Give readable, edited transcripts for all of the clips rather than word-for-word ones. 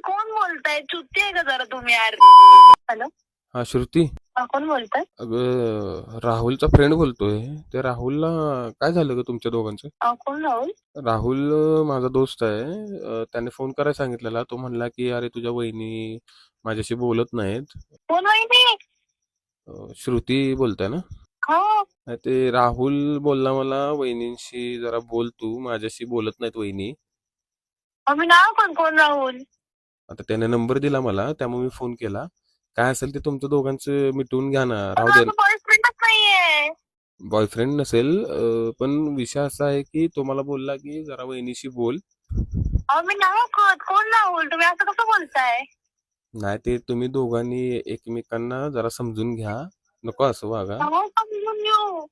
कोण बोलताय? चुती आहे का जरा तुम्ही यार? हॅलो, हा श्रुती, कोण बोलताय? अगं राहुलचा फ्रेंड बोलतोय. ते राहुलला काय झालं ग तुमच्या दोघांचं? कोण राहुल? राहुल माझा दोस्त आहे. त्याने फोन करायला सांगितलेला. तो म्हणला की अरे तुझ्या वहिनी माझ्याशी बोलत नाहीत. कोण वहिनी? श्रुती बोलताय ना? हो. नाही, ते राहुल बोलला मला वहिनींशी जरा बोल तू, माझ्याशी बोलत नाहीत वहिनी. मी नाव पण कोण राहुल? आता त्याने नंबर दिला मला, त्यामुळे मी फोन केला. काय असेल ते तुमचं दोघांचं मिटवून घ्या ना. राहू दे. माझा बॉयफ्रेंडच नाहीये. बॉयफ्रेंड नसेल, पण विषय असा आहे की तो मला बोलला की जरा वहिनीशी बोल. मी नाव कोण राहुल? तुम्ही असं कसं बोलताय? नाही, ते तुम्ही दोघांनी एकमेकांना जरा समजून घ्या. नको असं वागा. समजून घेऊ.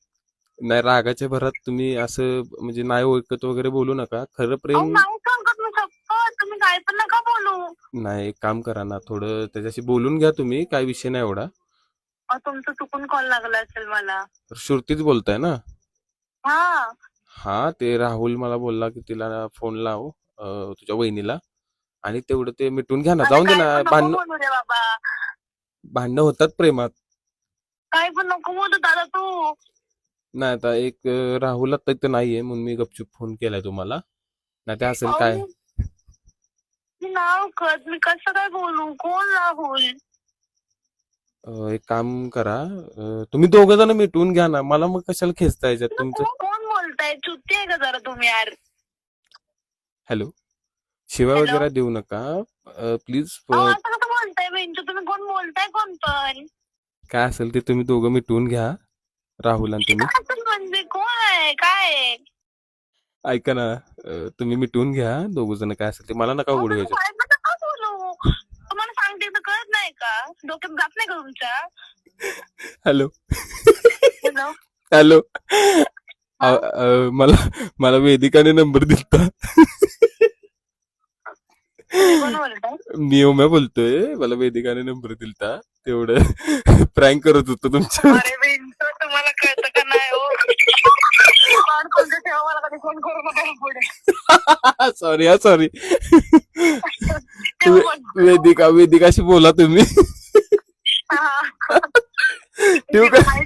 नाही, रागाच्या भरात तुम्ही असं म्हणजे नाही ओळखत वगैरे बोलू नका. खरं प्रेम नाही सांगत मी शपथ. तुम्ही काय पण नका बोलू. नाही. एक काम करा ना, थोडं त्याच्याशी बोलून घ्या तुम्ही. काय विषय नाही एवढा. तुमचं चुकून कॉल लागला असेल मला. श्रुतीच बोलताय ना? हा. हा, ते राहुल मला बोलला की तिला फोन लाव तुझ्या वहिनीला, आणि तेवढं ते मिटून घ्या ना. जाऊन दे ना. काय पण नको बोलू रे बाबा. भांडणं होतात प्रेमात. काय पण नको बोलू दादा तू. नाही, आता एक राहुल आता इथं नाहीये म्हणून मी गपचूप फोन केलाय तुम्हाला. नाही ते असेल काय. मी नाव मी कसं काय बोलू? कोण राहुल? एक काम करा, तुम्ही दोघं जण मिटवून घ्या ना. मला मग कशाला खेचता याच्यात तुमचं. कोण बोलताय? चुती आहे का जरा तुम्ही यार? हॅलो, शिवाय हॅलो? वगैरे देऊ नका प्लीज. असं कसं बोलताय बेंचू? तुम्ही कोण बोलताय? कोण पण? काय असेल ते तुम्ही दोघं मिटवून घ्या, राहुल आणि तुम्ही. म्हणजे कोण आहे? काय आहे? ऐका ना, तुम्ही मिटवून घ्या दोघ जण. काय असेल ते मला नका उघडू याच्यात. काय पण नका बोलू. तुम्हाला सांगते तर कळत नाही का? डोक्यात जात नाही का तुमच्या? Hello hello? हॅलो, मला वेदिकाने नंबर दिलता. कोण बोलताय? मी ओम्या बोलतोय. मला वेदिकाने नंबर दिलता. तेवढं प्रँक करत होतो तुमच्या. अरे बेंचू, तुम्हाला कळतं का नाही हो? ठेवा, मला कधी फोन करू नका पुढे. सॉरी. वेदिकाशी बोला तुम्ही. हा. ठेवू का? काय